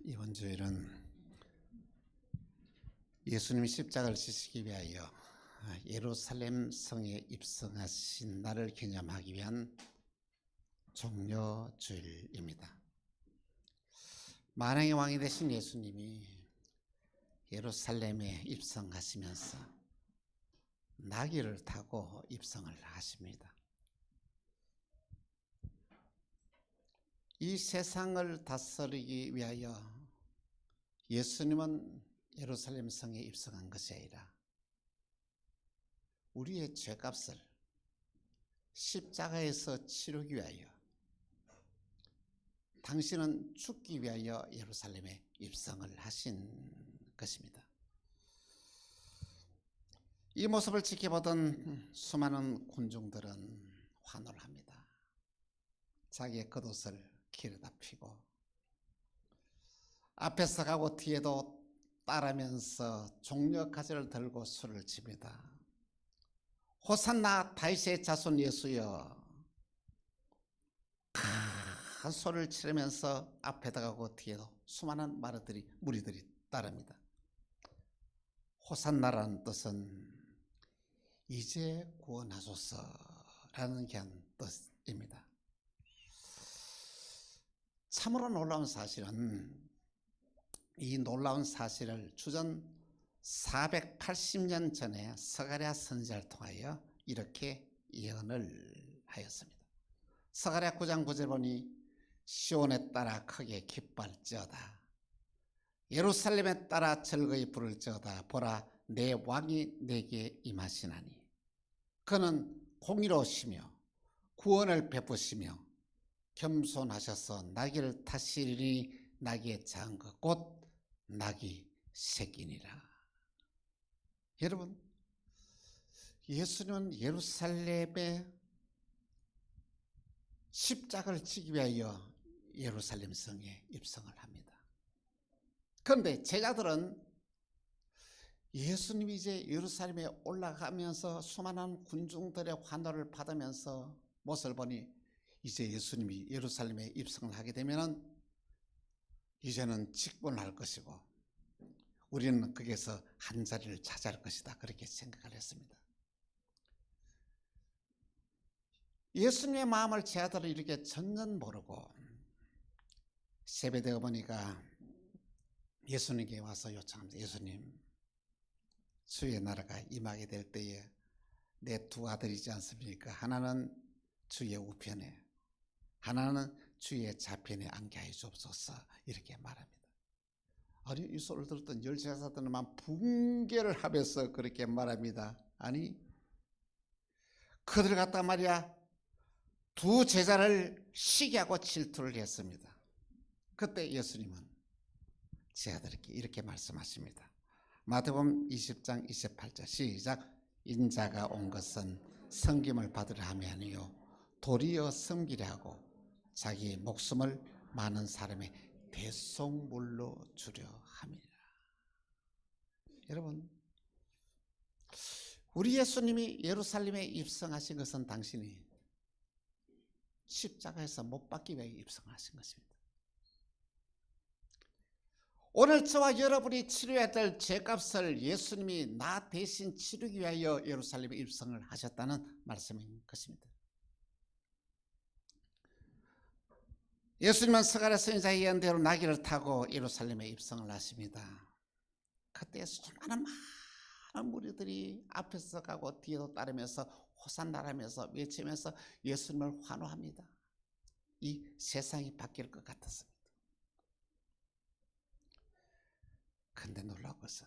이번 주일은 예수님이 십자가를 지시기 위하여 예루살렘 성에 입성하신 날을 기념하기 위한 종려주일입니다. 만왕의 왕이 되신 예수님이 예루살렘에 입성하시면서 나귀를 타고 입성을 하십니다. 이 세상을 다스리기 위하여 예수님은 예루살렘 성에 입성한 것이 아니라 우리의 죄값을 십자가에서 치르기 위하여, 당신은 죽기 위하여 예루살렘에 입성을 하신 것입니다. 이 모습을 지켜보던 수많은 군중들은 환호를 합니다. 자기의 겉옷을 길에다 피고 앞에서 가고 뒤에도 따르면서 종려가지를 들고 술을 칩니다. 호산나 다윗의 자손 예수여, 큰 소리를 치르면서 앞에다 가고 뒤에도 수많은 무리들이 따릅니다. 호산나라는 뜻은 이제 구원하소서라는 뜻입니다. 참으로 놀라운 사실은, 이 놀라운 사실을 주전 480년 전에 스가랴 선지자를 통하여 이렇게 예언을 하였습니다. 스가랴 9장 9절 보니 시온에 따라 크게 기뻐할지어다, 예루살렘에 따라 즐거이 부를지어다. 보라, 내 왕이 내게 임하시나니 그는 공의로우시며 구원을 베푸시며 겸손하셔서 나귀를 타시리니 나귀의 작은 것 곧 나귀 새끼니라. 여러분, 예수님은 예루살렘에 십자가를 지기 위하여 예루살렘 성에 입성을 합니다. 그런데 제자들은 예수님이 이제 예루살렘에 올라가면서 수많은 군중들의 환호를 받으면서 모습을 보니 이제 예수님이 예루살렘에 입성을 하게 되면 이제는 직분할 것이고 우리는 거기에서 한 자리를 차지할 것이다, 그렇게 생각을 했습니다. 예수님의 마음을 제자들은 이렇게 전혀 모르고 세베대 어머니가 예수님께 와서 요청합니다. 예수님, 주의 나라가 임하게 될 때에 내 두 아들이지 않습니까? 하나는 주의 우편에, 하나는 주의 좌편에 앉게 하여 주옵소서, 이렇게 말합니다. 아니, 이 소리를 들었던 열제사들은 막 붕괴를 하면서 그렇게 말합니다. 아니, 그들 갖다 말이야 두 제자를 시기하고 질투를 했습니다. 그때 예수님은 제자들에게 이렇게 말씀하십니다. 마태복음 20장 28절 시작. 인자가 온 것은 섬김을 받으려 함이 아니요 도리어 섬기려 하고 자기 목숨을 많은 사람의 대속물로 주려 함이라. 여러분, 우리 예수님이 예루살렘에 입성하신 것은 당신이 십자가에서 못 박기 위해 입성하신 것입니다. 오늘 저와 여러분이 치료해야 될 죄값을 예수님이 나 대신 치르기 위하여 예루살렘에 입성을 하셨다는 말씀인 것입니다. 예수님은 스가랴 선지자의 예언대로 나귀를 타고 예루살렘에 입성을 하십니다. 그때 수많은 많은 무리들이 앞에서 가고 뒤에도 따르면서 호산나라면서 외치면서 예수님을 환호합니다. 이 세상이 바뀔 것 같았습니다. 그런데 놀라운 것은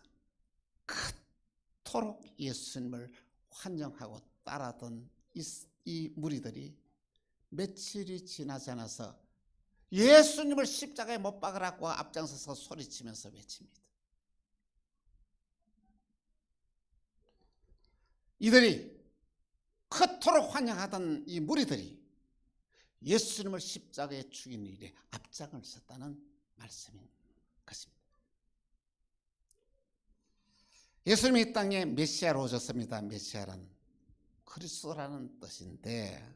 그토록 예수님을 환영하고 따라던 이 무리들이 며칠이 지나지 않아서 예수님을 십자가에 못 박으라고 앞장서서 소리치면서 외칩니다. 이들이 그토록 환영하던 이 무리들이 예수님을 십자가에 죽이는 일에 앞장을 섰다는 말씀인 것입니다. 예수님이 이 땅에 메시아로 오셨습니다. 메시아란 그리스도라는 뜻인데,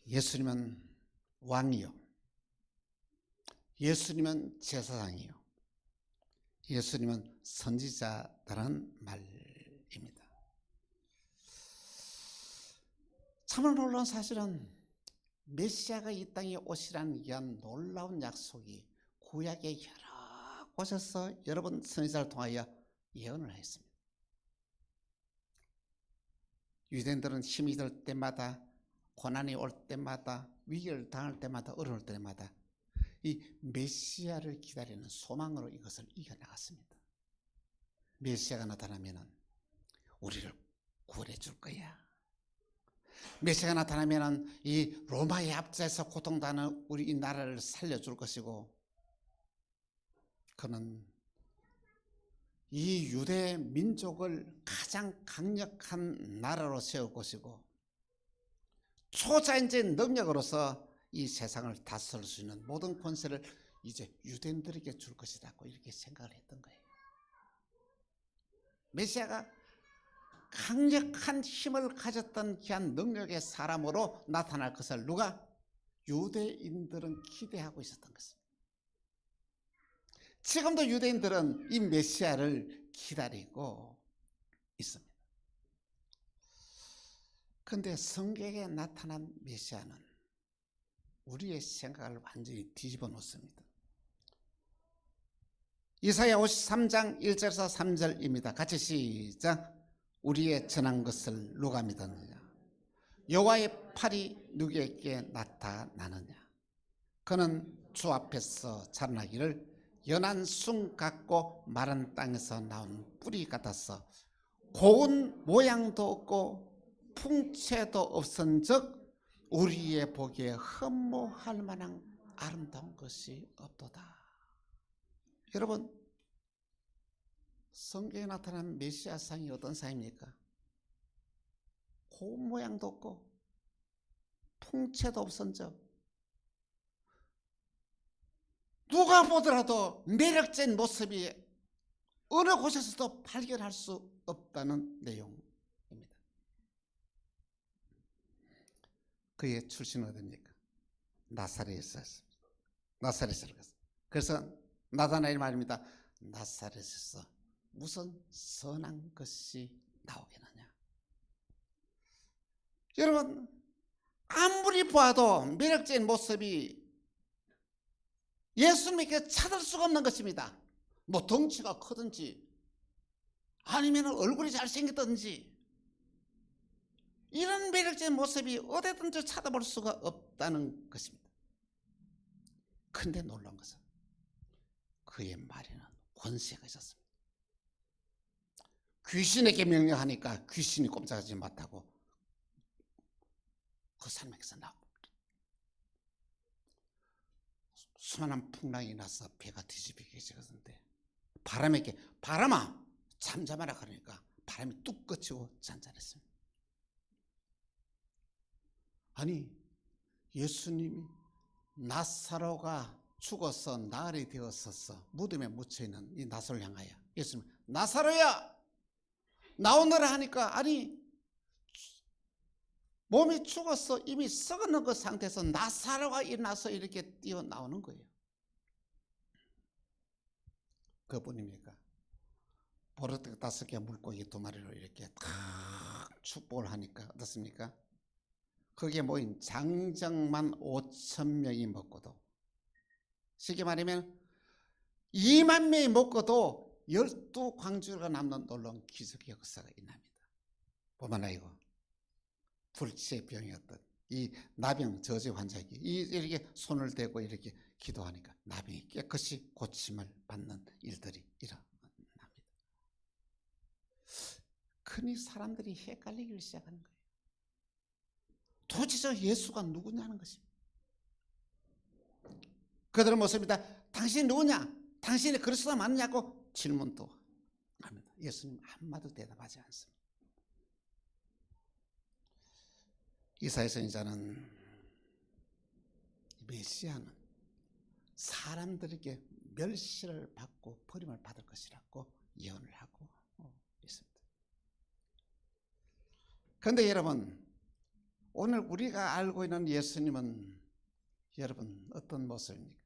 예수님은 왕이요 예수님은 제사장이요, 예수님은 선지자라는 말입니다. 참으로 놀라운 사실은 메시아가 이 땅에 오시라는 이한 놀라운 약속이 구약의 여러 곳에서 여러분 선지자를 통하여 예언을 했습니다. 유대인들은 힘이 들 때마다, 고난이 올 때마다, 위기를 당할 때마다, 어려울 때마다 이 메시아를 기다리는 소망으로 이것을 이겨나갔습니다. 메시아가 나타나면 우리를 구원해 줄 거야. 메시아가 나타나면 이 로마의 압제에서 고통당하는 우리 이 나라를 살려줄 것이고, 그는 이 유대 민족을 가장 강력한 나라로 세울 것이고 초자연적인 능력으로서 이 세상을 다스릴 수 있는 모든 권세를 이제 유대인들에게 줄 것이라고 이렇게 생각을 했던 거예요. 메시아가 강력한 힘을 가졌던 귀한 능력의 사람으로 나타날 것을 누가? 유대인들은 기대하고 있었던 것입니다. 지금도 유대인들은 이 메시아를 기다리고 있습니다. 그런데 성경에 나타난 메시아는 우리의 생각을 완전히 뒤집어 놓습니다. 이사야 53장 1절에서 3절입니다. 같이 시작. 우리의 전한 것을 누가 믿었느냐? 여호와의 팔이 누구에게 나타나느냐? 그는 주 앞에서 자라나기를 연한 순 같고 마른 땅에서 나온 뿌리 같아서 고운 모양도 없고 풍채도 없은즉 우리의 보기에 흠모할 만한 아름다운 것이 없도다. 여러분, 성경에 나타난 메시아 상이 어떤 상입니까? 고운 모양도 없고 풍채도 없은즉 누가 보더라도 매력적인 모습이 어느 곳에서도 발견할 수 없다는 내용입니다. 그의 출신은 어디입니까? 나사렛에서. 나사렛으로 갔어요. 그래서 나다나엘 말입니다. 나사렛에서 무슨 선한 것이 나오겠느냐? 여러분, 아무리 봐도 매력적인 모습이 예수님에게 찾을 수가 없는 것입니다. 뭐 덩치가 크든지 아니면 얼굴이 잘생겼든지 이런 매력적인 모습이 어디든지 찾아볼 수가 없다는 것입니다. 근데 놀라운 것은 그의 말에는 권세가 있었습니다. 귀신에게 명령하니까 귀신이 꼼짝하지 못하고 그 사람에게서 나옵니다. 수많은 풍랑이 나서 배가 뒤집히게 되었는데 바람에게 바람아 잠잠하라 그러니까 바람이 뚝 꺼치고 잔잔했습니다. 아니, 예수님이 나사로가 죽어서 나흘이 되었었어 무덤에 묻혀있는 이 나사로를 향하여 예수님, 나사로야 나오너라 하니까, 아니 몸이 죽어서 이미 썩어놓은 그 상태에서 나사로가 일어나서 이렇게 뛰어나오는 거예요. 그뿐입니까? 버릇 5개 물고기 2마리로 이렇게 탁 축복을 하니까 어떻습니까? 거기에 모인 장정만 5,000명이 먹고도, 쉽게 말하면 2만 명이 먹고도 12광주가 남는 놀라운 기적의 역사가 일어납니다. 뿐만 아니고 불치병이었던 이 나병 저주 환자에게 이렇게 손을 대고 이렇게 기도하니까 나병이 깨끗이 고침을 받는 일들이 일어납니다. 그러니 사람들이 헷갈리기 시작하는 거예요. 도대체 예수가 누구냐는 것입니다. 그들은 묻습니다. 당신이 누구냐? 당신이 그리스도가 맞느냐고 질문도 합니다. 예수님 한마디도 대답하지 않습니다. 이사야 선지자는 메시아는 사람들에게 멸시를 받고 버림을 받을 것이라고 예언을 하고 있습니다. 그런데 여러분, 오늘 우리가 알고 있는 예수님은 여러분 어떤 모습입니까?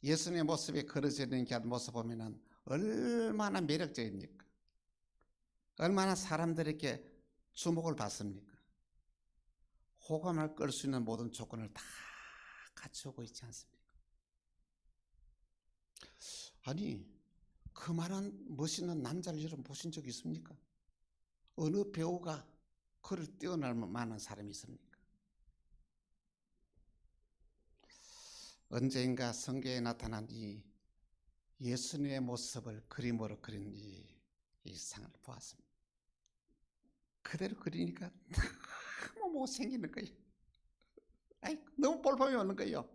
예수님의 모습이 그려지는 그 모습 보면은 얼마나 매력적입니까? 얼마나 사람들에게 주목을 받습니까? 호감을 끌 수 있는 모든 조건을 다 갖추고 있지 않습니까? 아니, 그만한 멋있는 남자를 여러분 보신 적 있습니까? 어느 배우가 그를 뛰어날 만한 사람이 있습니까? 언젠가 성경에 나타난 이 예수님의 모습을 그림으로 그린 이 상을 보았습니다. 그대로 그리니까 너무 못생기는 거예요. 아이, 너무 볼품이 없는 거예요.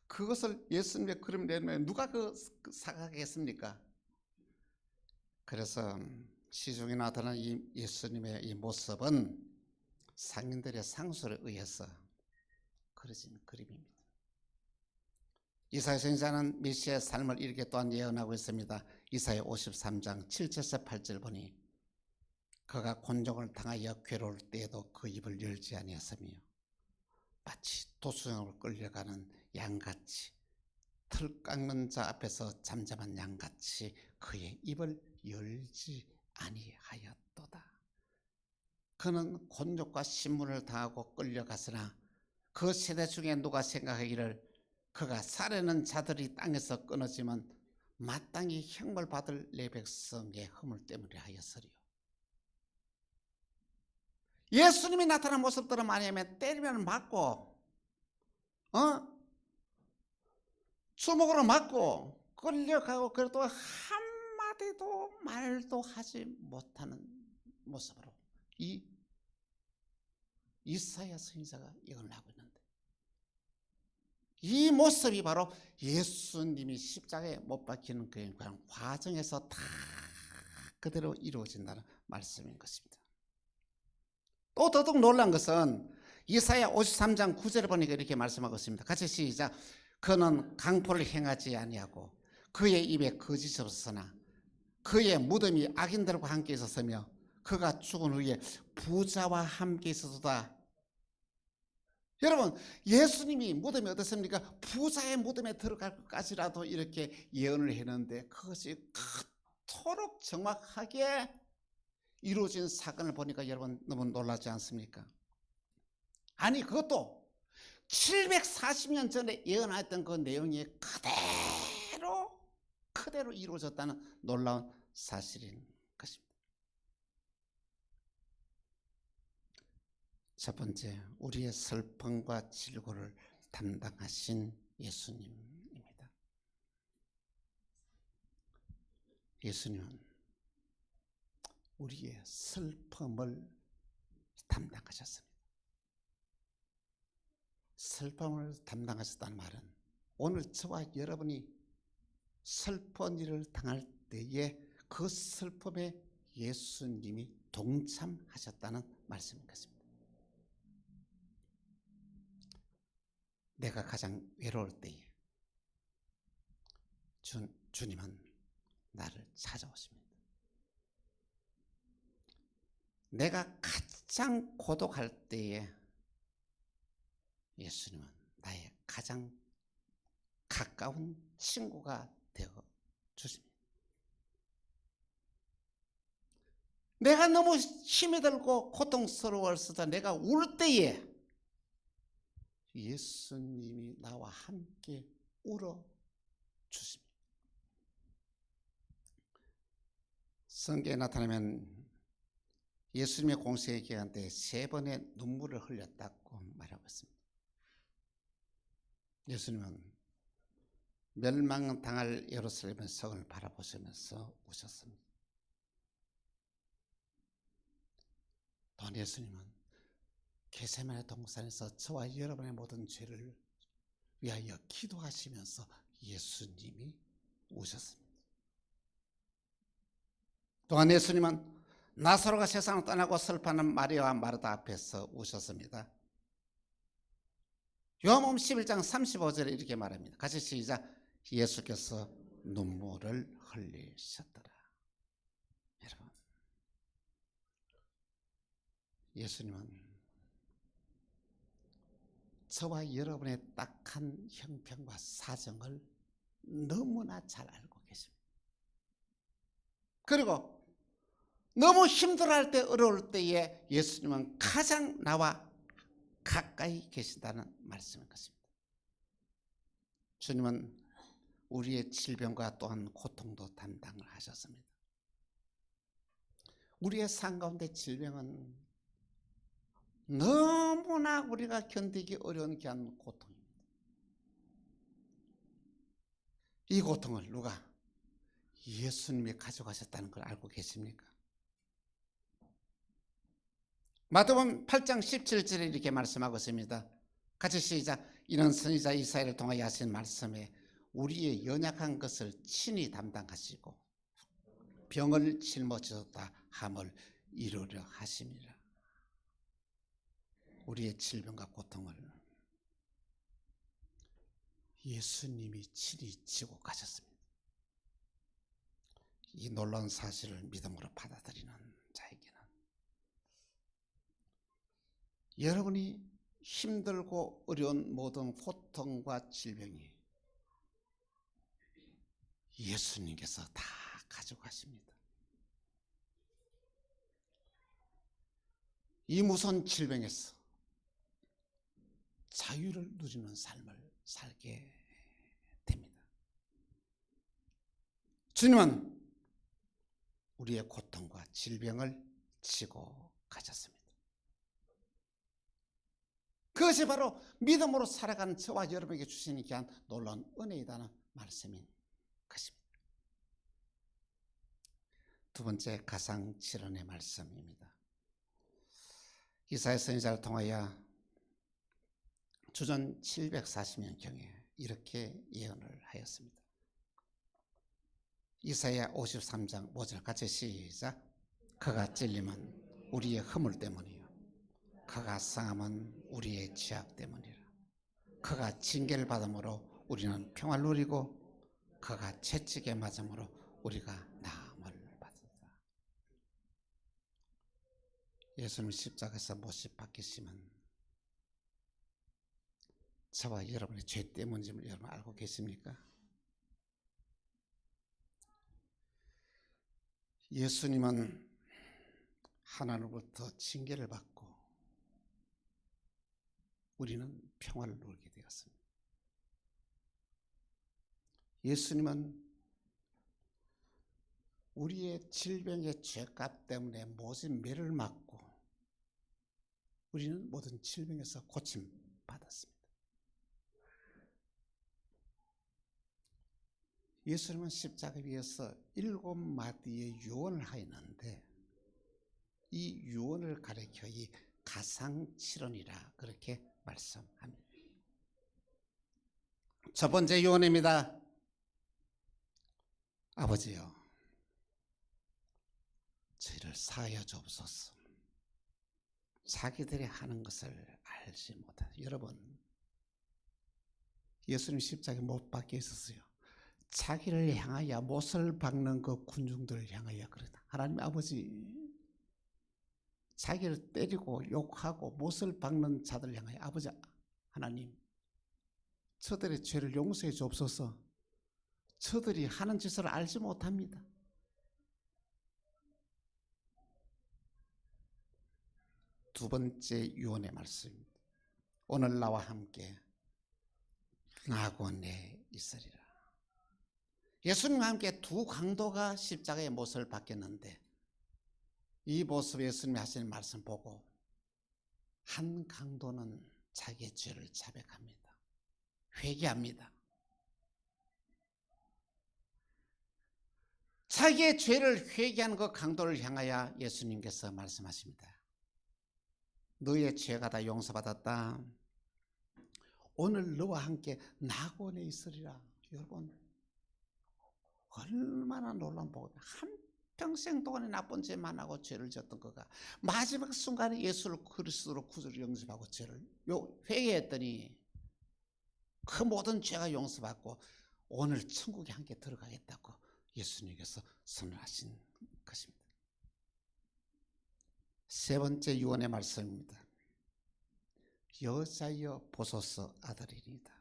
그것을 예수님의 그림 내면 누가 사가겠습니까? 그래서 시중에 나타난 이 예수님의 이 모습은 상인들의 상술에 의해서 그려진 그림입니다. 이사야 선지자는 메시아의 삶을 이렇게 또한 예언하고 있습니다. 이사야 53장 7절에서 8절 보니 그가 곤종을 당하여 괴로울 때에도 그 입을 열지 아니하였으며 마치 도수형을 끌려가는 양같이 틀 깎는 자 앞에서 잠잠한 양같이 그의 입을 열지 아니하였도다. 그는 곤욕과 신문을 당하고 끌려갔으나 그 세대 중에 누가 생각하기를 그가 살해는 자들이 땅에서 끊어지면 마땅히 형벌 받을 내 백성의 허물 때문에 하였으리요. 예수님이 나타난 모습들은 말하면 때리면 맞고 주먹으로 맞고 끌려가고 그래도 한마디도 말도 하지 못하는 모습으로 이 이사야 선지자가 예언을 하고 있는데, 이 모습이 바로 예수님이 십자가에 못 박히는 그런 과정에서 다 그대로 이루어진다는 말씀인 것입니다. 또 더더욱 놀란 것은 이사야 53장 9절에 보니까 이렇게 말씀하고 있습니다. 같이 시작. 그는 강포를 행하지 아니하고 그의 입에 거짓이 없었으나 그의 무덤이 악인들과 함께 있었으며 그가 죽은 후에 부자와 함께 있었다. 여러분, 예수님이 무덤이 어떻습니까? 부자의 무덤에 들어갈 것까지라도 이렇게 예언을 했는데 그것이 그토록 정확하게 이루어진 사건을 보니까 여러분 너무 놀라지 않습니까? 아니, 그것도 740년 전에 예언했던 그 내용이 그대로 이루어졌다는 놀라운 사실인 것입니다. 첫 번째, 우리의 슬픔과 질고를 담당하신 예수님입니다. 예수님은 우리의 슬픔을 담당하셨습니다. 슬픔을 담당하셨다는 말은 오늘 저와 여러분이 슬픈 일을 당할 때에 그 슬픔에 예수님이 동참하셨다는 말씀인 것입니다. 내가 가장 외로울 때에 주님은 나를 찾아오십니다. 내가 가장 고독할 때에 예수님은 나의 가장 가까운 친구가 되어 주십니다. 내가 너무 힘이 들고 고통스러웠을 내가 울 때에 예수님이 나와 함께 울어 주십니다. 성경에 나타나면 예수님의 공생의 기간 때 3번의 눈물을 흘렸다고 말하고 있습니다. 예수님은 멸망당할 예루살렘의 성을 바라보시면서 우셨습니다. 또한 예수님은 겟세마네 동산에서 저와 여러분의 모든 죄를 위하여 기도하시면서 예수님이 우셨습니다. 또한 예수님은 나사로가 세상을 떠나고 슬퍼하는 마리아와 마르다 앞에서 우셨습니다. 요한복음 11장 35절에 이렇게 말합니다. 같이 시작. 예수께서 눈물을 흘리셨더라. 여러분, 예수님은 저와 여러분의 딱한 형편과 사정을 너무나 잘 알고 계십니다. 그리고 너무 힘들어할 때, 어려울 때에 예수님은 가장 나와 가까이 계신다는 말씀인 것입니다. 주님은 우리의 질병과 또한 고통도 담당을 하셨습니다. 우리의 삶 가운데 질병은 너무나 우리가 견디기 어려운 귀한 고통입니다. 이 고통을 누가? 예수님이 가져가셨다는 걸 알고 계십니까? 마태복음 8장 17절에 이렇게 말씀하고 있습니다. 같이 시작. 이는 선지자 이사야를 통하여 하신 말씀에 우리의 연약한 것을 친히 담당하시고 병을 짊어지셨다 함을 이루려 하심이라. 우리의 질병과 고통을 예수님이 친히 지고 가셨습니다. 이 놀라운 사실을 믿음으로 받아들이는 자에게는 여러분이 힘들고 어려운 모든 고통과 질병이 예수님께서 다 가져가십니다. 이 무서운 질병에서 자유를 누리는 삶을 살게 됩니다. 주님은 우리의 고통과 질병을 지고 가셨습니다. 그것이 바로 믿음으로 살아가는 저와 여러분에게 주시는 귀한 놀라운 은혜이다는 말씀인 것입니다. 두 번째 가상칠언의 말씀입니다. 이사야 선지자를 통하여 주전 740년경에 이렇게 예언을 하였습니다. 이사야 53장 5절 같이 시작. 그가 찔림은 우리의 허물 때문이요 그가 상함은 우리의 죄악 때문이라. 그가 징계를 받음으로 우리는 평화를 누리고 그가 채찍에 맞음으로 우리가 나음을 받았다. 예수님 십자가에서 못이 박히심은 저와 여러분의 죄 때문임을 여러분 알고 계십니까? 예수님은 하나님으로부터 징계를 받고 우리는 평화를 누리게 되었습니다. 예수님은 우리의 질병의 죄값 때문에 모진 매를 맞고 우리는 모든 질병에서 고침 받았습니다. 예수님은 십자가 위에서 7마디의 유언을 하였는데 이 유언을 가리켜 이 가상칠언이라 그렇게 말씀합니다. 첫 번째 유언입니다. 아버지여, 저희를 사하여 주옵소서. 자기들이 하는 것을 알지 못하는 여러분, 예수님 십자가에 못 박혀 있었어요. 자기를 향하여 못을 박는 그 군중들을 향하여 그러다. 하나님 아버지, 자기를 때리고 욕하고 못을 박는 자들을 향하여 아버지 하나님, 저들의 죄를 용서해 주옵소서. 저들이 하는 짓을 알지 못합니다. 두 번째 유언의 말씀입니다. 오늘 나와 함께 낙원에 있으리라. 예수님과 함께 두 강도가 십자가의 못을 박혔는데 이 모습에 예수님이 하시는 말씀 보고 한 강도는 자기의 죄를 자백합니다. 회개합니다. 자기의 죄를 회개하는 그 강도를 향하여 예수님께서 말씀하십니다. 너의 죄가 다 용서받았다. 오늘 너와 함께 낙원에 있으리라. 여러분, 얼마나 놀라운 복음이야. 한평생 동안에 나쁜 죄만 하고 죄를 졌던 그가 마지막 순간에 예수를 그리스도로 구주로 영접하고 죄를 회개했더니 그 모든 죄가 용서받고 오늘 천국에 함께 들어가겠다고 예수님께서 선언하신 것입니다. 세 번째 유언의 말씀입니다. 여자여 보소서 아들이니이다.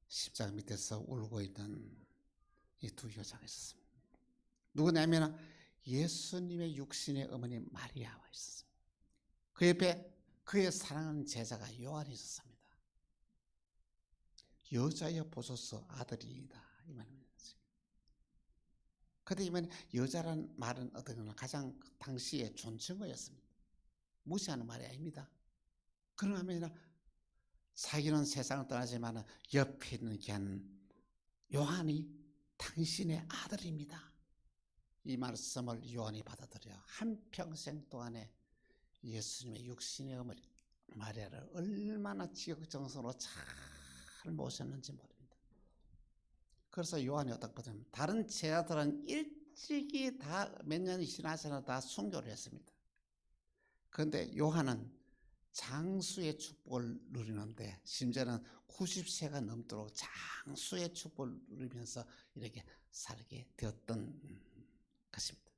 십자가 밑에서 울고 있는 이 두 여자가 있었습니다. 누구냐면 예수님의 육신의 어머니 마리아가 있었습니다. 그 옆에 그의 사랑하는 제자가 요한이 있었습니다. 여자여 보소서 아들이다 이 말입니다. 그런데 이번에 여자란 말은 어떻게 보면 가장 당시의 존칭어였습니다. 무시하는 말이 아닙니다. 그러면 자기는 세상을 떠나지만 옆에 있는 귀한 요한이 당신의 아들입니다. 이 말씀을 요한이 받아들여 한평생 동안에 예수님의 육신의 어머니 마리아를 얼마나 지극정성으로 잘 모셨는지 모릅니다. 그래서 요한이 어떻거든요. 다른 제자들은 일찍이 다 몇 년이 지나서는 다 순교를 했습니다. 그런데 요한은 장수의 축복을 누리는데 심지어는 90세가 넘도록 장수의 축복을 누리면서 이렇게 살게 되었던 것입니다.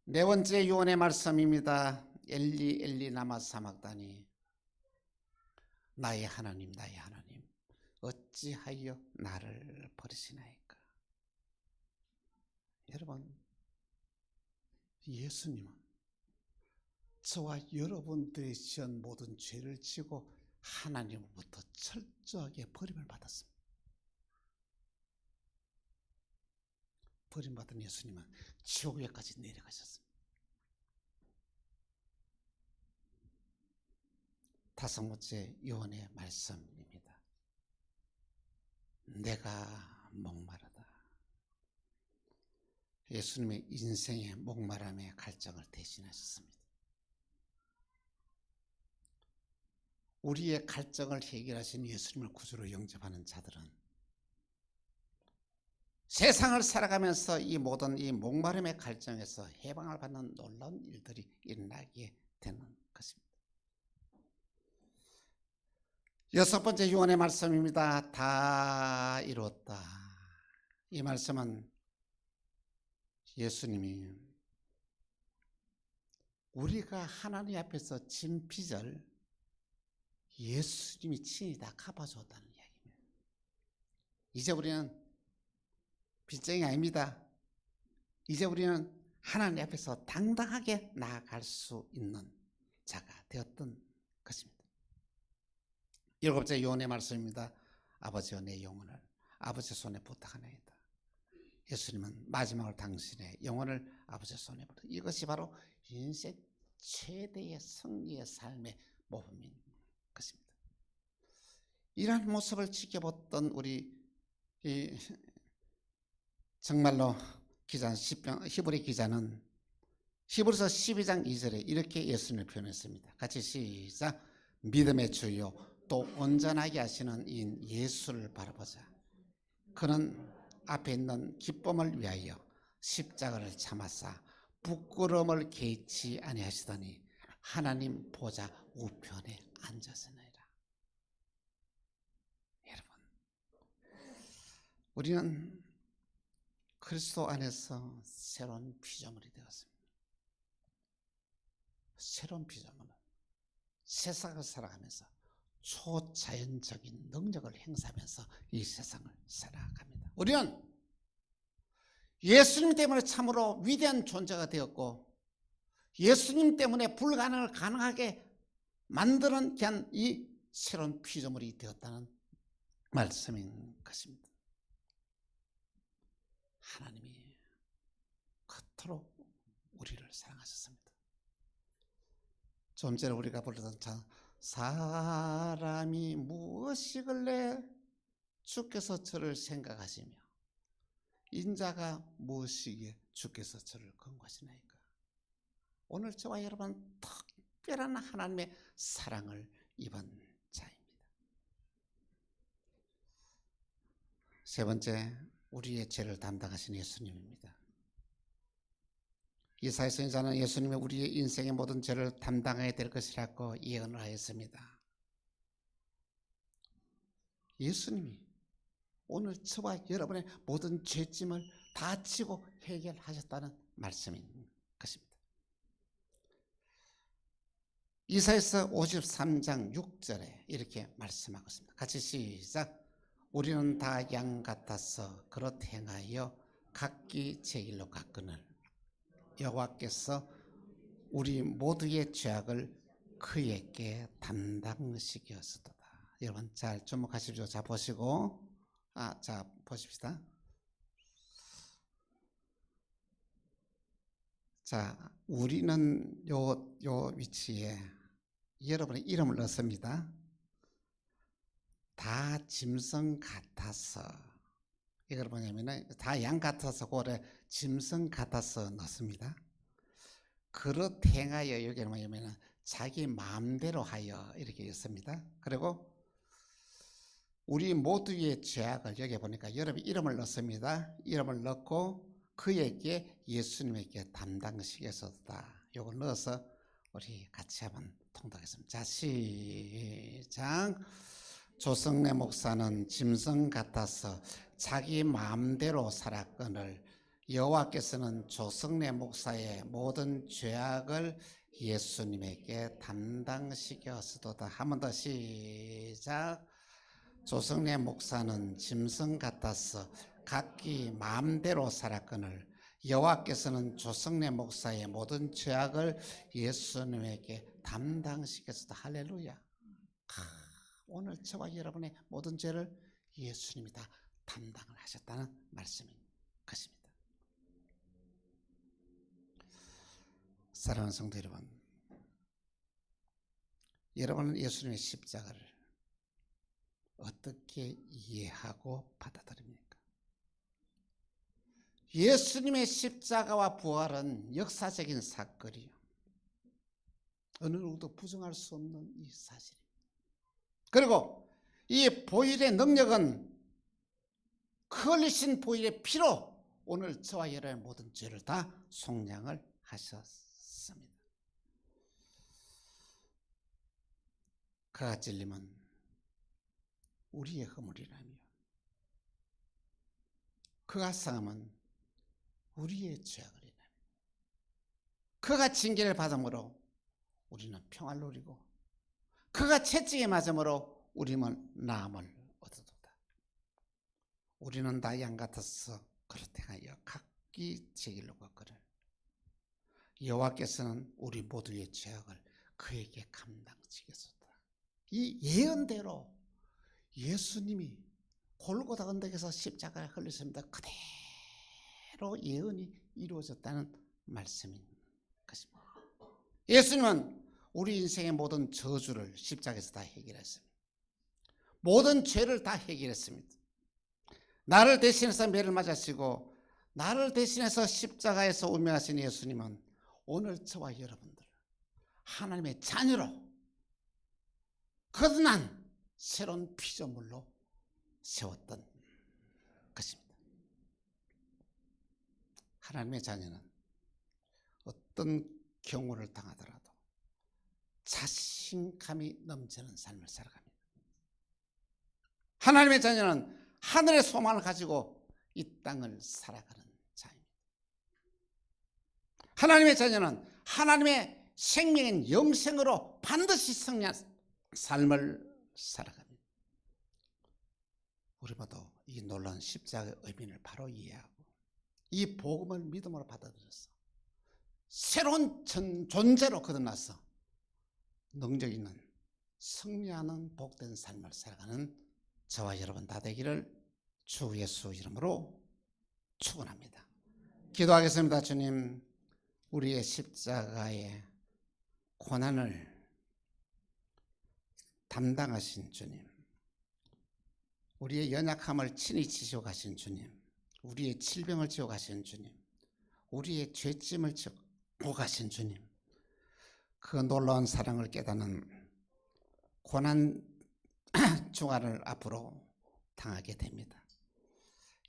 네 번째 요한의 말씀입니다. 엘리 엘리 라마 사막다니 나의 하나님 나의 하나님 어찌하여 나를 버리시나이까. 여러분, 예수님은 저와 여러분들이 지은 모든 죄를 지고 하나님으로부터 철저하게 버림을 받았습니다. 버림받은 예수님은 지옥에까지 내려가셨습니다. 다섯 번째 요한의 말씀입니다. 내가 목마르다. 예수님의 인생의 목마름의 갈증을 대신하셨습니다. 우리의 갈증을 해결하신 예수님을 구주로 영접하는 자들은 세상을 살아가면서 이 모든 이 목마름의 갈증에서 해방을 받는 놀라운 일들이 일어나게 되는 것입니다. 여섯 번째 요한의 말씀입니다. 다 이루었다. 이 말씀은 예수님이 우리가 하나님 앞에서 진 빚을 예수님이 친히 다 갚아줬다는 이야기입니다. 이제 우리는 빚쟁이 아닙니다. 이제 우리는 하나님 앞에서 당당하게 나아갈 수 있는 자가 되었던 것입니다. 일곱째 요한의 말씀입니다. 아버지여 내 영혼을 아버지 손에 부탁하나이다. 예수님은 마지막으로 당신의 영혼을 아버지 손에 부탁. 이것이 바로 인생 최대의 승리의 삶의 모범인 것입니다. 이러한 모습을 지켜봤던 우리 정말로 기자 히브리 기자는 히브리서 12장 2절에 이렇게 예수님을 표현했습니다. 같이 시작. 믿음의 주요 또 온전하게 하시는 이 예수를 바라보자. 그는 앞에 있는 기쁨을 위하여 십자가를 참아사 부끄러움을 개의치 아니하시더니 하나님 보좌 우편에 앉았으니라. 여러분, 우리는 그리스도 안에서 새로운 피조물이 되었습니다. 새로운 피조물은 세상을 살아가면서 초자연적인 능력을 행사하면서 이 세상을 살아갑니다. 우리는 예수님 때문에 참으로 위대한 존재가 되었고 예수님 때문에 불가능을 가능하게 만드는 이 새로운 피조물이 되었다는 말씀인 것입니다. 하나님이 그토록 우리를 사랑하셨습니다. 좀 전에 우리가 부르던 참 사람이 무엇이길래 주께서 저를 생각하시며 인자가 무엇이기에 주께서 저를 권고하시나이까. 오늘 저와 여러분은 특별한 하나님의 사랑을 입은 자입니다. 세 번째, 우리의 죄를 담당하신 예수님입니다. 이사야 선지자는 예수님이 우리의 인생의 모든 죄를 담당해야 될 것이라고 예언을 하였습니다. 예수님이 오늘 저와 여러분의 모든 죄짐을 다 지고 해결하셨다는 말씀인 것입니다. 이사야서 53장 6절에 이렇게 말씀하고 있습니다. 같이 시작. 우리는 다 양 같아서 그릇 행하여 각기 제 길로 갔거늘 여호와께서 우리 모두의 죄악을 그에게 담당시켰으도다. 여러분 잘 주목하십시오. 자 보시고 자 보십시다. 자 우리는 요 위치에 여러분의 이름을 넣습니다. 다 짐승 같아서 이걸 뭐냐면은 다 양 같아서 고래 짐승 같아서 넣습니다. 그릇 행하여 여기는 뭐냐면은 자기 마음대로 하여 이렇게 있습니다. 그리고 우리 모두의 죄악을 여기 보니까 여러분 이름을 넣습니다. 이름을 넣고 그에게 예수님에게 담당시켰었다. 요걸 넣어서 우리 같이 한번 통독하겠습니다. 자 시작. 조성래 목사는 짐승 같아서 자기 마음대로 살았거늘 여호와께서는 조성래 목사의 모든 죄악을 예수님에게 담당시켰으도다. 한 번 더 시작. 조성래 목사는 짐승 같아서 각기 마음대로 살았거늘 여호와께서는 조성래 목사의 모든 죄악을 예수님에게 담당시켰으다. 할렐루야. 오늘 저와 여러분의 모든 죄를 예수님이 다 담당을 하셨다는 말씀인 것입니다. 사랑하는 성도 여러분, 여러분은 예수님의 십자가를 어떻게 이해하고 받아들입니까? 예수님의 십자가와 부활은 역사적인 사건이요. 어느 누구도 부정할 수 없는 이 사실입니다. 그리고 이 보혈의 능력은 그 흘리신 보혈의 피로 오늘 저와 여러분의 모든 죄를 다 속량을 하셨습니다. 그가 찔림은 우리의 허물이라며 그가 상함은 우리의 죄악이라며 그가 징계를 받음으로 우리는 평화를 누리고 그가 채찍에 맞음으로 우리는 나음을 얻어도다. 우리는 다 양 같아서 그릇 행하여 각기 제 길로 갔거늘 여호와께서는 우리 모두의 죄악을 그에게 감당시켰었다. 이 예언대로 예수님이 골고다 언덕에서 십자가를 흘리셨습니다. 그대로 예언이 이루어졌다는 말씀인 것입니다. 예수님은 우리 인생의 모든 저주를 십자가에서 다 해결했습니다. 모든 죄를 다 해결했습니다. 나를 대신해서 매를 맞으시고 나를 대신해서 십자가에서 운명하신 예수님은 오늘 저와 여러분들 하나님의 자녀로 거듭난 새로운 피조물로 세웠던 것입니다. 하나님의 자녀는 어떤 경우를 당하더라도 자신감이 넘치는 삶을 살아갑니다. 하나님의 자녀는 하늘의 소망을 가지고 이 땅을 살아가는 자입니다. 하나님의 자녀는 하나님의 생명인 영생으로 반드시 승리한 삶을 살아갑니다. 우리 모두 이 놀라운 십자가의 의미를 바로 이해하고 이 복음을 믿음으로 받아들여서 새로운 존재로 거듭나서 능력 있는 승리하는 복된 삶을 살아가는 저와 여러분 다 되기를 주 예수 이름으로 축원합니다. 기도하겠습니다. 주님, 우리의 십자가의 고난을 담당하신 주님, 우리의 연약함을 친히 지시고 가신 주님, 우리의 질병을 지고 가신 주님, 우리의 죄짐을 지고 가신 주님, 그 놀라운 사랑을 깨닫는 고난 주간을 앞으로 당하게 됩니다.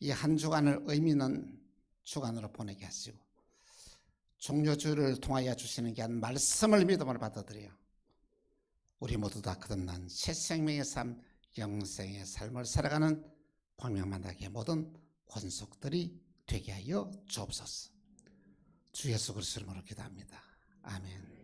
이 한 주간을 의미 있는 주간으로 보내게 하시고 종료주를 통하여 주시는 귀한 말씀을 믿음으로 받아들여 우리 모두 다 거듭난 새 생명의 삶, 영생의 삶을 살아가는 광명만나게 모든 권속들이 되게 하여 주옵소서. 주 예수 그리스도 이름으로 기도합니다. 아멘.